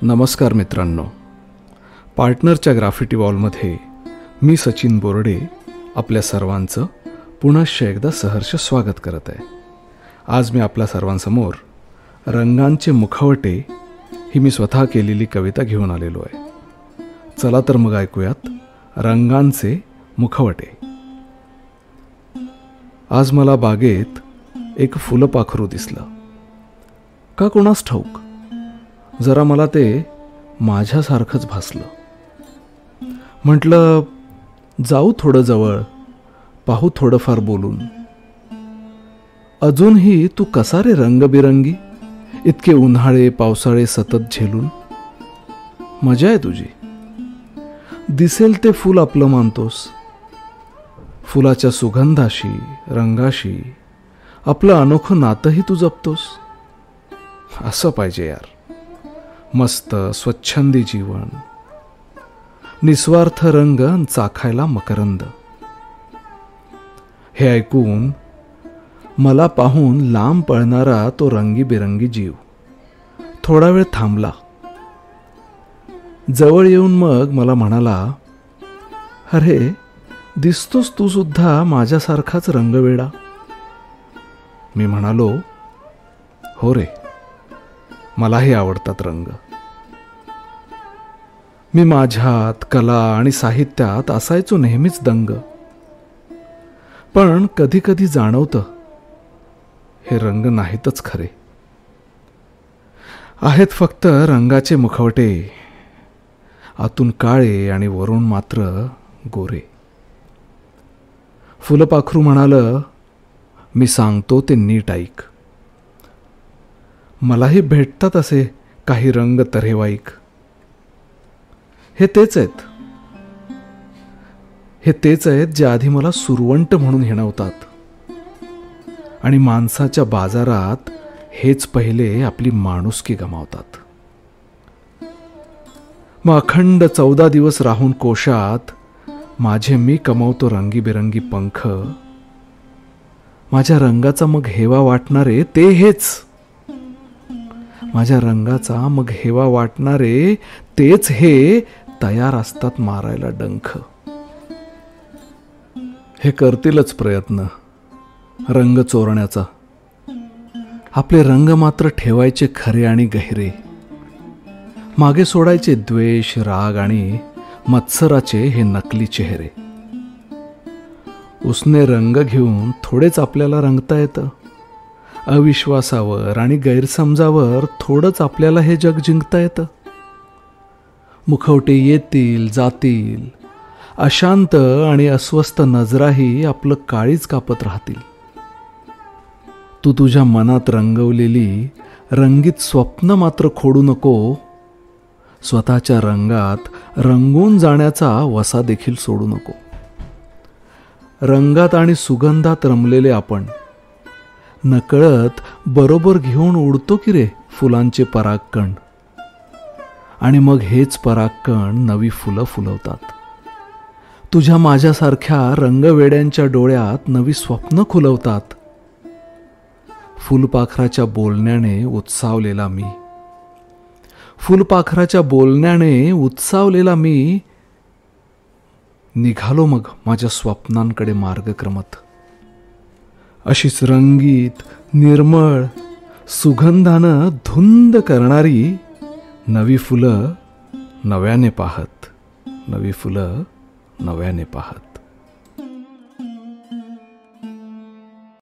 नमस्कार मित्रांनो, पार्टनरच्या ग्राफिटी वॉलमध्ये मी सचिन बोर्डे आपल्या सर्वांचं पुनश्च एकदा सहर्ष स्वागत करत आहे. आज मी आपल्या सर्वांसमोर रंगांचे मुखवटे ही मी स्वतः केलेली कविता घेऊन आलेलो आहे. चला तर मग ऐकूयात रंगांचे मुखवटे. आज मला बागेत एक फुलपाखरू दिसलं. का कोणास ठाऊक, जरा मला ते माझ्यासारखंच भासलं. म्हटलं जाऊ थोडं जवळ, पाहू थोडंफार बोलून. अजूनही तू कसा रे रंगबिरंगी, इतके उन्हाळे पावसाळे सतत झेलून. मजा आहे तुझी, दिसेल ते फूल आपलं मानतोस. फुलाच्या सुगंधाशी रंगाशी आपलं अनोखं नातंही तू जपतोस. असं पाहिजे यार, मस्त स्वच्छंदी जीवन, निस्वार्थ रंग चाखायला मकरंद. हे ऐकून मला पाहून लांब पळणारा तो रंगीबिरंगी जीव थोडा वेळ थांबला. जवळ येऊन मग मला म्हणाला, अरे दिसतोस तू सुद्धा माझ्यासारखाच रंगवेडा. मी म्हणालो, हो रे, मलाही आवडतात रंग. मी माझ्यात कला आणि साहित्यात असायचो नेहमीच दंग. पण कधी कधी जाणवतं हे रंग नाहीतच खरे, आहेत फक्त रंगाचे मुखवटे, आतून काळे आणि वरून मात्र गोरे. फुलपाखरू म्हणालं, मी सांगतो ते नीट ऐक. मलाही भेटतात असे काही रंग तऱ्हेवाईक. हे तेच आहेत जे आधी मला सुरवंट म्हणून हिणवतात, आणि माणसाच्या बाजारात हेच पहिले आपली माणुसकी गमावतात. मग अखंड 14 दिवस राहून कोशात माझे मी कमावतो रंगीबिरंगी पंख. माझ्या रंगाचा मग हेवा वाटणारे ते हेच, माझ्या रंगाचा मग हेवा वाटणारे तेच हे तयार असतात मारायला डंख. हे करतीलच प्रयत्न रंग चोरण्याचा, आपले रंग मात्र ठेवायचे खरे आणि गहिरे. मागे सोडायचे द्वेष राग आणि मत्सराचे हे नकली चेहरे. उसने रंग घेऊन थोडेच आपल्याला रंगता येतं. अविश्वासावर आणि गैरसमजावर थोडंच आपल्याला हे जग जिंकता येतं. मुखवटे येतील जातील, अशांत आणि अस्वस्थ नजराही आपलं काळीच कापत राहतील. तू तुझ्या मनात रंगवलेली रंगीत स्वप्न मात्र खोडू नको. स्वतःच्या रंगात रंगून जाण्याचा वसा देखील सोडू नको. रंगात आणि सुगंधात रमलेले आपण नकळत बरोबर घेऊन उडतो की रे फुलांचे परागकण. आणि मग हेच परागकण नवी फुलं फुलवतात. तुझ्या माझ्यासारख्या रंगवेड्यांच्या डोळ्यात नवी स्वप्न खुलवतात. फुलपाखराच्या बोलण्याने उत्सावलेला मी, फुलपाखराच्या बोलण्याने उत्सावलेला मी निघालो मग माझ्या स्वप्नांकडे मार्गक्रमत. अशीच रंगीत निर्मळ सुगंधानं धुंद करणारी नवी फुलं नव्याने पाहत, नवी फुलं नव्याने पाहत.